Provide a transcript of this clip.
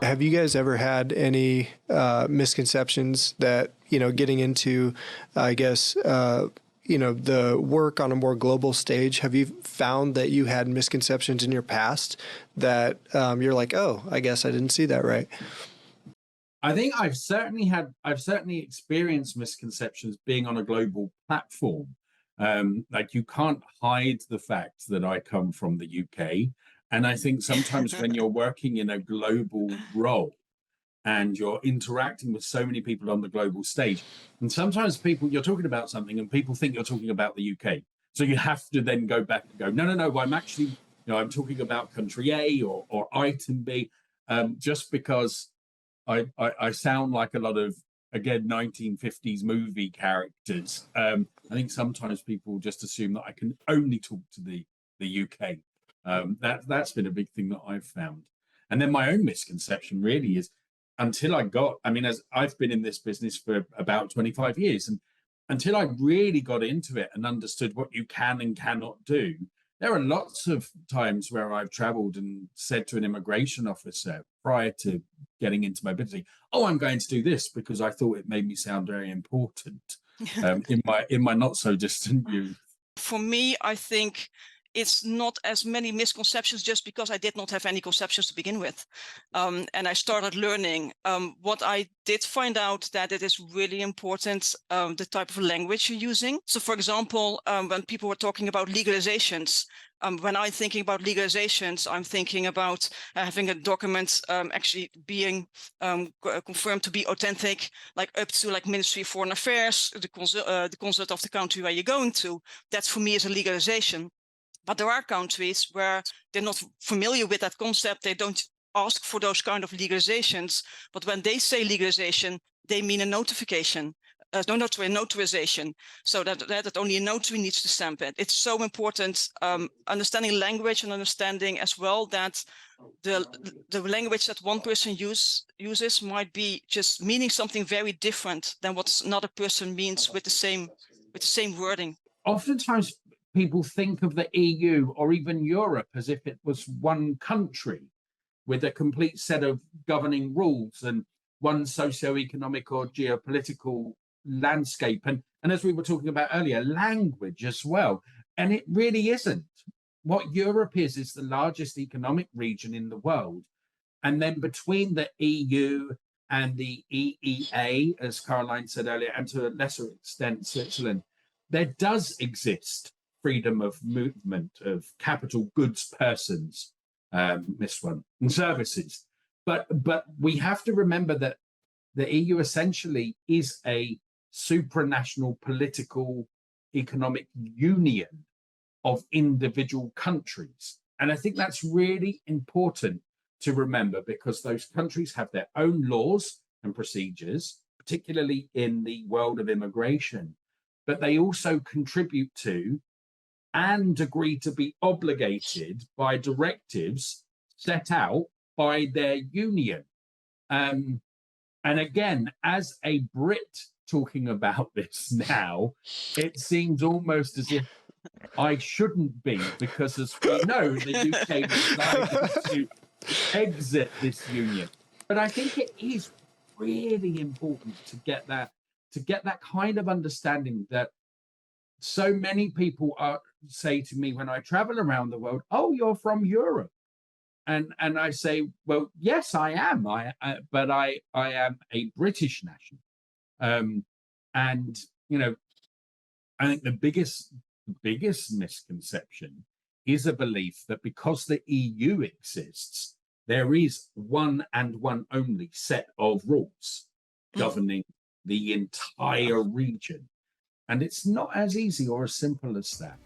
have you guys ever had any misconceptions that, getting into, I guess, the work on a more global stage, have you found that you had misconceptions in your past that you're like, oh, I guess I didn't see that right? I think I've certainly experienced misconceptions being on a global platform. Like you can't hide the fact that I come from the UK. And I think sometimes when you're working in a global role and you're interacting with so many people on the global stage, and sometimes you're talking about something and people think you're talking about the UK. So you have to then go back and go, no, I'm actually, I'm talking about country A or item B, just because I sound like a lot of, again, 1950s movie characters. I think sometimes people just assume that I can only talk to the UK. That's been a big thing that I've found. And then my own misconception really is as I've been in this business for about 25 years, and until I really got into it and understood what you can and cannot do, there are lots of times where I've traveled and said to an immigration officer prior to getting into mobility, oh, I'm going to do this because I thought it made me sound very important in my not so distant youth. For me, I think it's not as many misconceptions just because I did not have any conceptions to begin with. And I started learning. What I did find out that it is really important, the type of language you're using. So for example, when people were talking about legalizations, when I'm thinking about legalizations, I'm thinking about having a document actually being confirmed to be authentic, like up to like Ministry of Foreign Affairs, the consulate of the country where you're going to. That for me is a legalization. But there are countries where they're not familiar with that concept. They don't ask for those kind of legalizations. But when they say legalization, they mean a notification. Notarization, so that only a notary needs to stamp it. It's so important, understanding language and understanding as well that the language that one person uses might be just meaning something very different than what another person means with the same wording. Oftentimes people think of the EU or even Europe as if it was one country with a complete set of governing rules and one socioeconomic or geopolitical landscape. And as we were talking about earlier, language as well. And it really isn't. What Europe is the largest economic region in the world. And then between the EU and the EEA, as Carlijn said earlier, and to a lesser extent, Switzerland, there does exist freedom of movement of capital, goods, persons, missed one, and services. But we have to remember that the EU essentially is a supranational political economic union of individual countries. And I think that's really important to remember because those countries have their own laws and procedures, particularly in the world of immigration, but they also contribute to and agree to be obligated by directives set out by their union. And again, as a Brit talking about this now, it seems almost as if I shouldn't be, because as we know, the UK decided to exit this union. But I think it is really important to get that kind of understanding that so many people say to me when I travel around the world, oh, you're from Europe. And I say, well, yes, I am. But I am a British national. And, I think the biggest misconception is a belief that because the EU exists, there is one and one only set of rules governing the entire region. And it's not as easy or as simple as that.